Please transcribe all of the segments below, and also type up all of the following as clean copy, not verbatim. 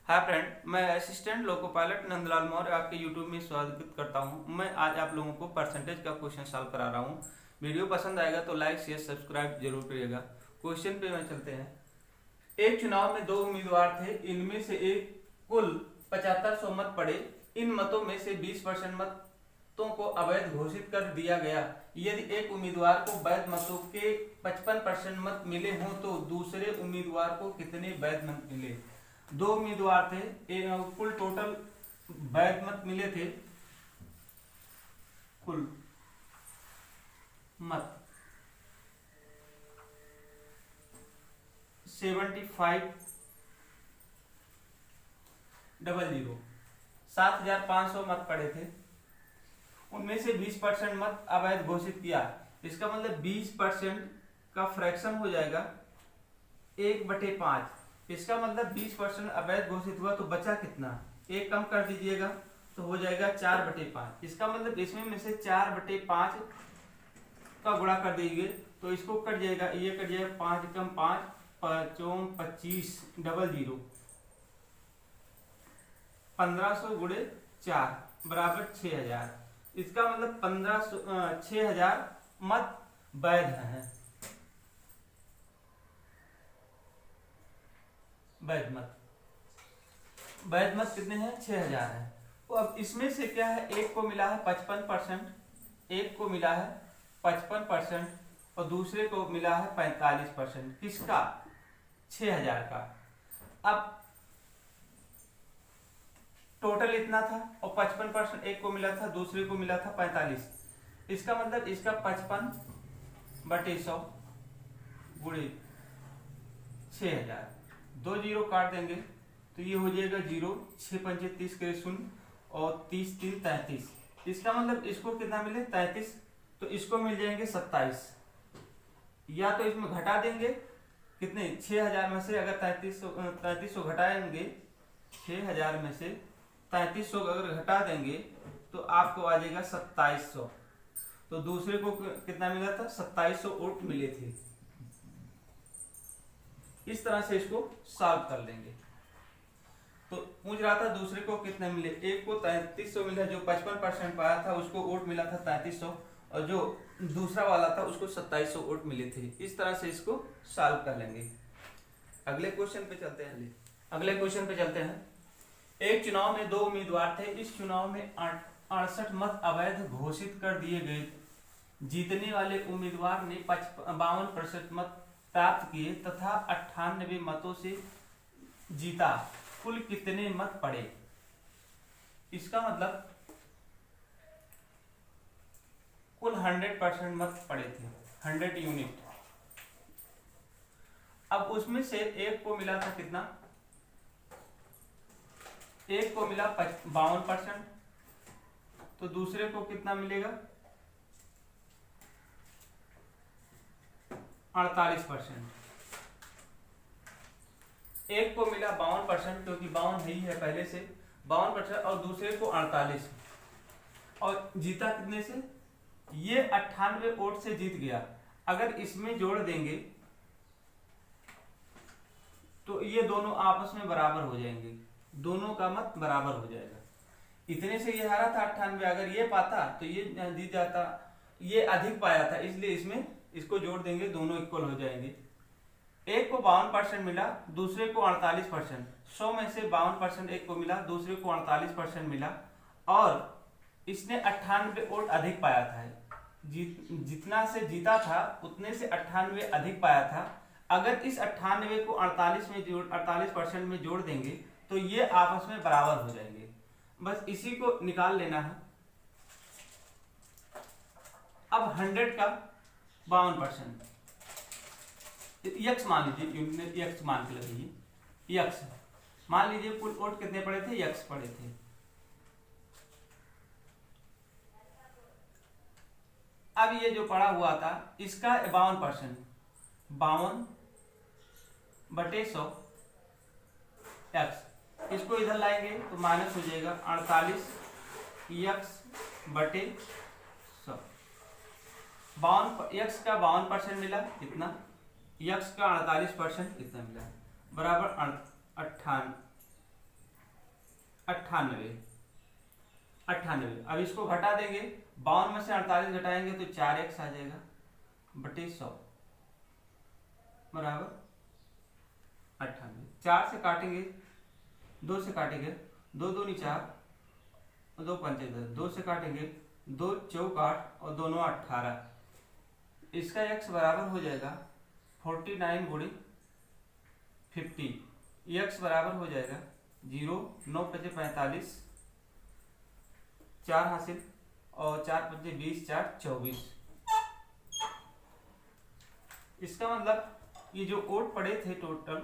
Hi friend, मैं assistant loco pilot Nandlal Maurya आपके YouTube में स्वागत करता हूं। मैं आज आप लोगों को परसेंटेज का क्वेश्चन सॉल्व करा रहा हूं। वीडियो पसंद आएगा तो लाइक शेयर सब्सक्राइब जरूर करिएगा। क्वेश्चन पे मैं चलते हैं। एक चुनाव में दो उम्मीदवार थे, इनमें से एक कुल 7500 मत पड़े। इन मतों में से 20% मतों को अवैध घोषित कर दिया गया। यदि एक उम्मीदवार को वैध मतों के 55% मत मिले हों तो दूसरे उम्मीदवार को कितने वैध मत मिले। दो उम्मीदवार थे, कुल टोटल वैध मत मिले थे, कुल मत 7500 7500 मत पड़े थे। उनमें से 20% मत अवैध घोषित किया। इसका मतलब 20% का फ्रैक्शन हो जाएगा 1/5। इसका मतलब 20% अवैध घोषित हुआ तो बचा कितना, एक कम कर दीजिएगा तो हो जाएगा 4/5। इसका मतलब इसमें में से 4/5 का गुणा कर दीजिए तो इसको कट जाएगा, ये कट जाएगा 5 कम 5 5 25 00 1500 गुणे 4 बराबर 6000। इसका मतलब 6000 मत वैध है। वैध मत कितने हैं, 6000 है। तो अब इसमें से क्या है, एक को मिला है 55%, एक को मिला है 55% और दूसरे को मिला है 45%। किसका, 6000 का। अब टोटल इतना था और 55% एक को मिला था, दूसरे को मिला था 45। इसका मतलब इसका 55/100 गुणे 6000, 2 जीरो काट देंगे तो ये हो जाएगा 0, 6 पंचे 30 के 0 और 30 3 33। इसका मतलब इसको कितना मिले 33, तो इसको मिल जाएंगे 27। या तो इसमें घटा देंगे कितने, 6000 में से अगर 3300 घटाएंगे, 6000 में से 3300 अगर घटा देंगे तो आपको आ जाएगा 2700। तो दूसरे को कितना मिला था, 2700 वोट मिले थे। इस तरह से इसको सॉल्व कर लेंगे। तो पूछ रहा था दूसरे को कितने मिले, एक को 3300 मिला, जो 55% पाया था उसको वोट मिला था 3300 और जो दूसरा वाला था उसको 2700 वोट मिले थे। इस तरह से इसको सॉल्व कर लेंगे। अगले क्वेश्चन पे चलते हैं। एक चुनाव में दो उम्मीदवार थे। इस चुनाव में 68 मत अवैध घोषित कर दिए गए। जीतने वाले उम्मीदवार ने 52% मत प्राप्त किए तथा 98 मतों से जीता। कुल कितने मत पड़े। इसका मतलब कुल 100% मत पड़े थे, 100 यूनिट। अब उसमें से एक को मिला था कितना, एक को मिला 52%, तो दूसरे को कितना मिलेगा 48%। एक को मिला 52% क्योंकि 52 ही है पहले से, 52% और दूसरे को 48। और जीता कितने से, ये 98 वोट से जीत गया। अगर इसमें जोड़ देंगे तो ये दोनों आपस में बराबर हो जाएंगे, दोनों का मत बराबर हो जाएगा। इतने से ये हारा था 98, अगर ये पाता तो ये जीत जाता, ये अधिक पाया था इसलिए इसमें इसको जोड़ देंगे, दोनों इक्वल हो जाएंगे। एक को 52% मिला, दूसरे को 48%। 100 में से 52% एक को मिला, दूसरे को 48% मिला और इसने 98 वोट अधिक पाया था। जितना से जीता था उतने से 98 अधिक पाया था। अगर इस 98 को 48% में जोड़ देंगे तो ये आपस में बराबर हो जाएंगे। बस इसी को निकाल लेना है। अब 100 का 52%, यक्स मान लीजिए, यक्स मान के लगाइए, यक्स मान लीजिए। कुल वोट कितने पड़े थे, यक्स पड़े थे। अब ये जो पड़ा हुआ था इसका 52%, 52/100 एक्स। इसको इधर लाएंगे तो माइनस हो जाएगा 48 x/100। 52 एक्स का 52% मिला कितना, यक्स का 48% कितना मिला, बराबर 98। 98 98। अब इसको घटा देंगे, 52 में से 48 घटाएंगे तो 4x आ जाएगा बटे 100 बराबर 98। 4 से काटेंगे, 2 से काटेंगे, 2 दूनी 4, 2 पंचे 10, 2 से काटेंगे, 2 चौक 8 और दोनों 18। इसका x बराबर हो जाएगा 49 गुणे 50। x बराबर हो जाएगा 0, 9 पचे 45, 4 हासिल और 4 पचे 20, 4 24। इसका मतलब ये जो ओट पड़े थे टोटल,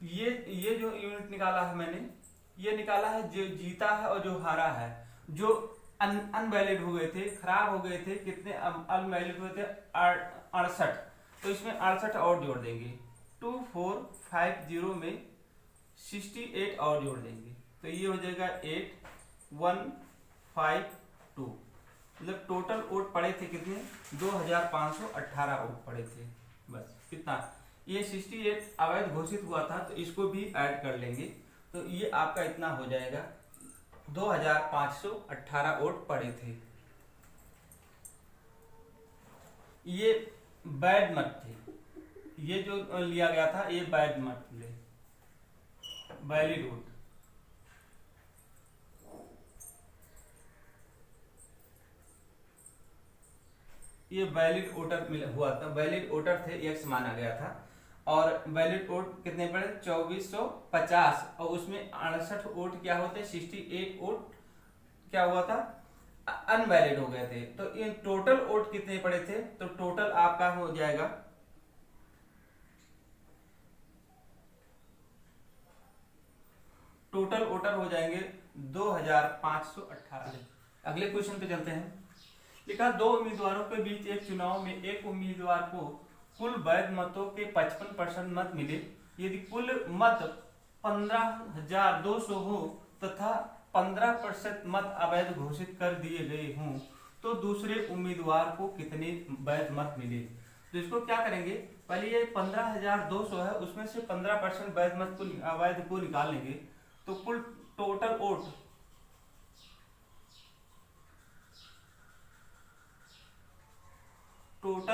ये जो यूनिट निकाला है मैंने, ये निकाला है जो जीता है और जो हारा है। जो अनवैलिड हो गए थे, खराब हो गए थे, कितने अनवैलिड हुए थे 68, तो इसमें 68 और जोड़ देंगे। 2450 में 68 और जोड़ देंगे तो ये हो जाएगा 8152। मतलब टोटल वोट पड़े थे कितने, 2518 वोट पड़े थे। बस कितना, ये 68 अवैध घोषित हुआ था तो इसको भी ऐड कर लेंगे तो ये आपका इतना हो जाएगा 2518 वोट पड़े थे। ये बैड मत थे, ये जो लिया गया था ये बैड मत ले, वैलिड वोट। ये वैलिड वोटर हुआ था, वैलिड वोटर थे, एक्स माना गया था। और वैलिड वोट कितने पड़े, 2450, और उसमें 68 वोट क्या होते, 68 वोट क्या हुआ था, अनवैलिड हो गए थे। तो इन टोटल वोट कितने पड़े थे, तो टोटल आपका हो जाएगा टोटल वोटर हो जाएंगे 2518। अगले क्वेश्चन पे चलते हैं। लिखा 2 उम्मीदवारों के बीच एक चुनाव में एक उम्मीदवार को कुल वैध मतों के 55% मत मिले। यदि कुल मत 15,200 हो तथा 15% मत अवैध घोषित कर दिए गए हों तो दूसरे उम्मीदवार को कितने वैध मत मिले। तो इसको क्या करेंगे, पहले ये 15,200 है, उसमें से 15% वैध मत को अवैध को निकाल लेंगे तो कुल टोटल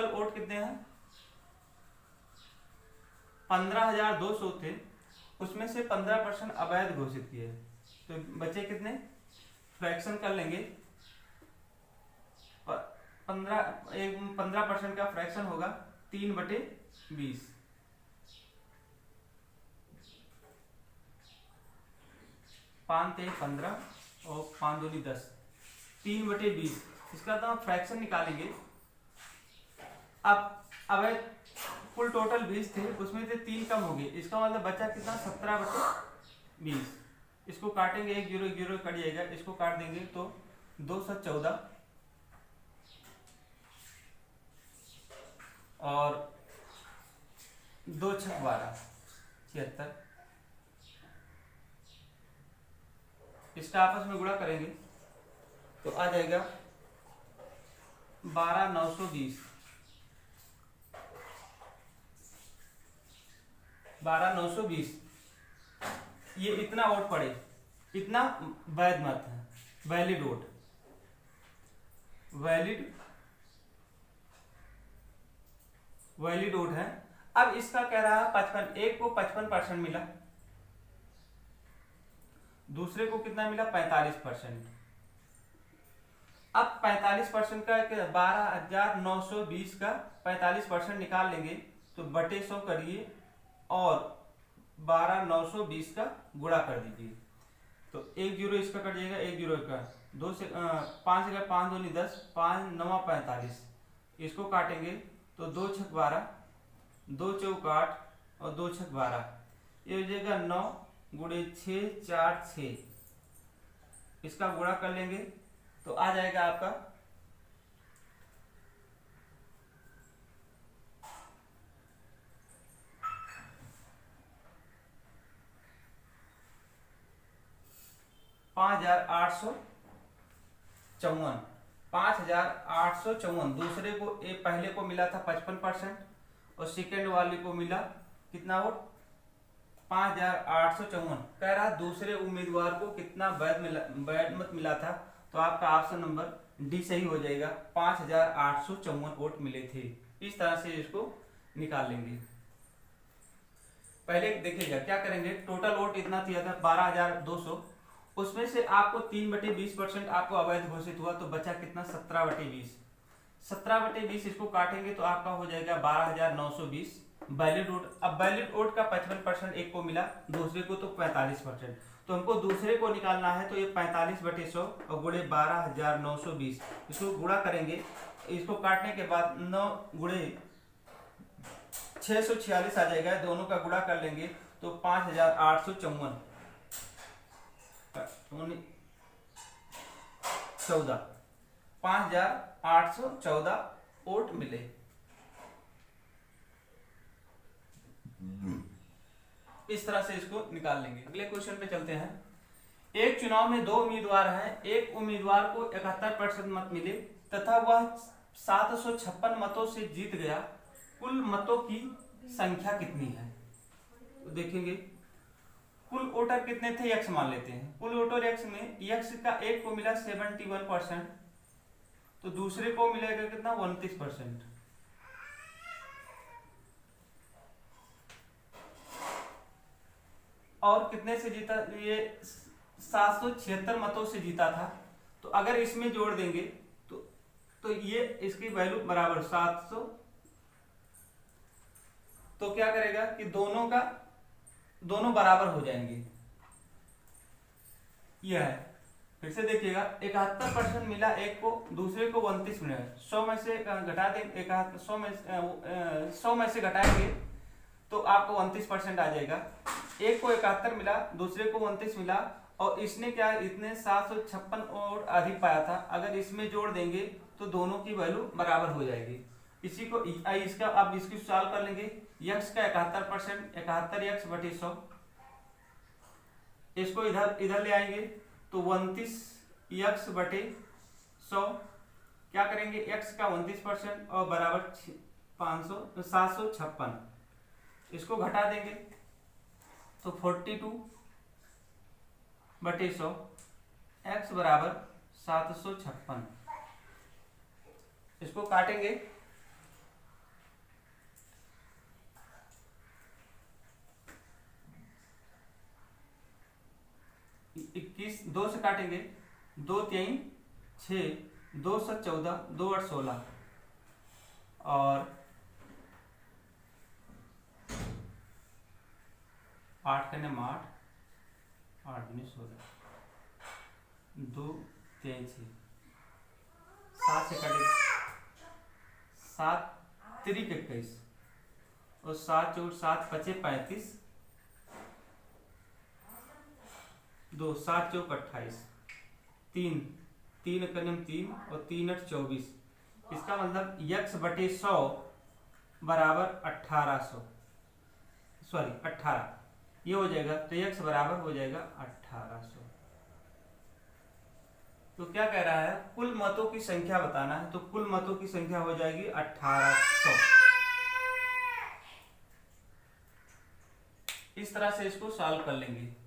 वोट कितने हैं, 15,200 थे, उसमें से 15% अवैध घोषित किए तो बचे कितने, फ्रैक्शन कर लेंगे। 15% का फ्रैक्शन होगा 3/20। 5 × 15 और 5 दूनी 10, 3/20। इसका तो हम फ्रैक्शन निकालेंगे। अब अवैध कुल टोटल 20 थे, उसमें से 3 कम हो गए, इसका मतलब बचा कितना, 17/20। इसको काटेंगे, 1 0 1 0 कट जाएगा, इसको काट देंगे तो 214 और 2 6 12 76। इसका आपस में गुणा करेंगे तो आ जाएगा 12,920। 12,920 ये इतना वोट पड़े, इतना वैध मत है, वैलिड वोट, वैलिड वोट है। अब इसका कह रहा है 55, एक को 55% मिला, दूसरे को कितना मिला, 45%। अब 45% का 12,920 का 45% निकाल लेंगे तो बटे 100 करिए और 12,920 का गुणा कर दीजिए तो 1 0 इसका कट जाएगा, 1 0 का 2 से 5 का 5 दूनी 10, 5 9 45। इसको काटेंगे तो 2 6 12, 2 चौक 8 और 2 6 12, ये हो जाएगा 9 गुणे 6 4 6। इसका गुणा कर लेंगे तो आ जाएगा आपका 5,854। 5854, दूसरे को पहले को मिला था 55% और सेकेंड वाले को मिला कितना वोट 5854। कह रहा दूसरे उम्मीदवार को कितना वैध मत मिला था, तो आपका ऑप्शन नंबर डी सही हो जाएगा। 5854 वोट मिले थे। इस तरह से इसको निकाल लेंगे। पहले देखिएगा क्या करेंगे, टोटल वोट इतना दिया था 12,200, उसमें से आपको 3/20% आपको अवैध घोषित हुआ, तो बचा कितना 17/20। 17/20 इसको काटेंगे तो आपका हो जाएगा 12,920 वैलिड वोट। अब वैलिड वोट का 55% एक को मिला, दूसरे को तो 45%, तो हमको दूसरे को निकालना है। तो ये 45/100 और गुणे 12,920, इसको गुणा करेंगे। इसको काटने के बाद 9 गुणे 646 आ जाएगा, दोनों का गुणा कर लेंगे तो 5,854 5,814 वोट मिले। इस तरह से इसको निकाल लेंगे। अगले क्वेश्चन पे चलते हैं। एक चुनाव में 2 उम्मीदवार हैं, एक उम्मीदवार को 71% मत मिले तथा वह 756 मतों से जीत गया, कुल मतों की संख्या कितनी है? तो देखेंगे कुल वोटर कितने थे, x मान लेते हैं। कुल वोटर x में x का एक को मिला 71%, तो दूसरे को मिलेगा कितना 29%। और कितने से जीता, ये 776 मतों से जीता था। तो अगर इसमें जोड़ देंगे तो ये इसकी वैल्यू बराबर 700, तो क्या करेगा कि दोनों बराबर हो जाएंगे। यह है, फिर से देखिएगा 71% मिला एक को, दूसरे को 29 मिला। 100 में से घटा देंगे, 100 में से घटाएंगे तो आपको 29% आ जाएगा। एक को 71 मिला, दूसरे को 29 मिला, और इसने क्या इतने 756 और अधिक पाया था। अगर इसमें जोड़ देंगे तो दोनों की वैल्यू बराबर हो जाएगी। इसी को इसका अब इसकी सॉल्व कर लेंगे। x का 71%, 71x/100, इसको इधर ले आएंगे तो 29x/100। क्या करेंगे, x का 29% और बराबर 756, इसको घटा देंगे तो 42/100, x बराबर 756। इसको काटेंगे, इक्कीस 2 से काटेंगे, 2 3 6, 2 7 14, 2 8 16, और 8 का नाम 8, 8 दूनी 16, 2 3 6, 7 से काटेंगे, 7 3 21, और 7 4 7 5 35, 2 7 4 28, 3 3 का नाम 3 और 3 8 24। इसका मतलब x/100 बराबर 18, ये हो जाएगा। तो x बराबर हो जाएगा 1800। तो क्या कह रहा है, कुल मतों की संख्या बताना है, तो कुल मतों की संख्या हो जाएगी 1800। इस तरह से इसको सॉल्व कर लेंगे।